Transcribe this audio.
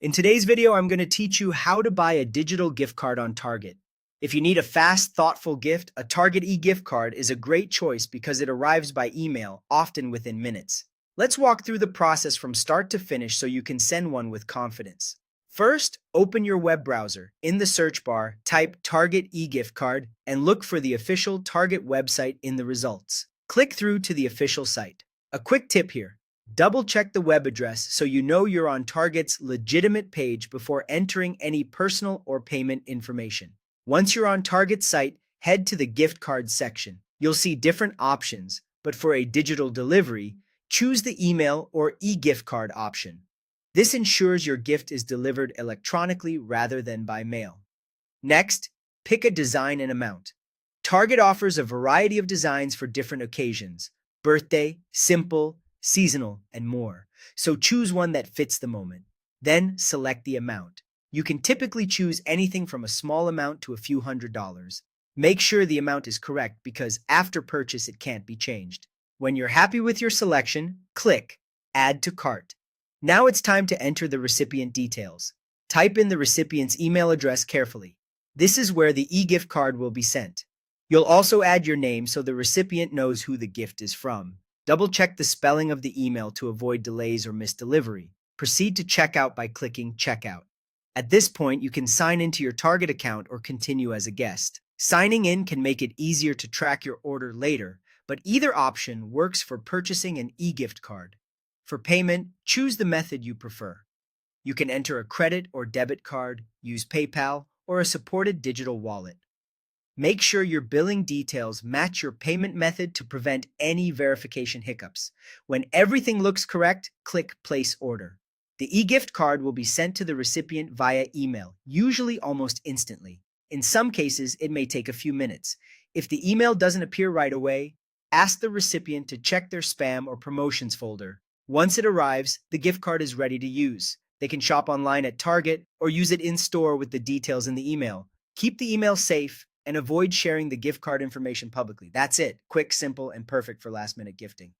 In today's video, I'm going to teach you how to buy a digital gift card on Target. If you need a fast, thoughtful gift, a Target e-gift card is a great choice because it arrives by email, often within minutes. Let's walk through the process from start to finish so you can send one with confidence. First, open your web browser. In the search bar, type Target e-gift card and look for the official Target website in the results. Click through to the official site. A quick tip here. Double-check the web address so you know you're on Target's legitimate page before entering any personal or payment information. Once you're on Target's site, head to the gift card section. You'll see different options, but for a digital delivery, choose the email or e-gift card option. This ensures your gift is delivered electronically rather than by mail. Next, pick a design and amount. Target offers a variety of designs for different occasions: birthday, simple, seasonal, and more. So choose one that fits the moment. Then select the amount. You can typically choose anything from a small amount to a few $100s. Make sure the amount is correct because after purchase it can't be changed. When you're happy with your selection, click Add to Cart. Now it's time to enter the recipient details. Type in the recipient's email address carefully. This is where the e-gift card will be sent. You'll also add your name so the recipient knows who the gift is from. Double-check the spelling of the email to avoid delays or missed delivery. Proceed to checkout by clicking Checkout. At this point, you can sign into your Target account or continue as a guest. Signing in can make it easier to track your order later, but either option works for purchasing an e-gift card. For payment, choose the method you prefer. You can enter a credit or debit card, use PayPal, or a supported digital wallet. Make sure your billing details match your payment method to prevent any verification hiccups. When everything looks correct, click Place Order. The e-gift card will be sent to the recipient via email, usually almost instantly. In some cases, it may take a few minutes. If the email doesn't appear right away, ask the recipient to check their spam or promotions folder. Once it arrives, the gift card is ready to use. They can shop online at Target or use it in-store with the details in the email. Keep the email safe and avoid sharing the gift card information publicly. That's it. Quick, simple, and perfect for last-minute gifting.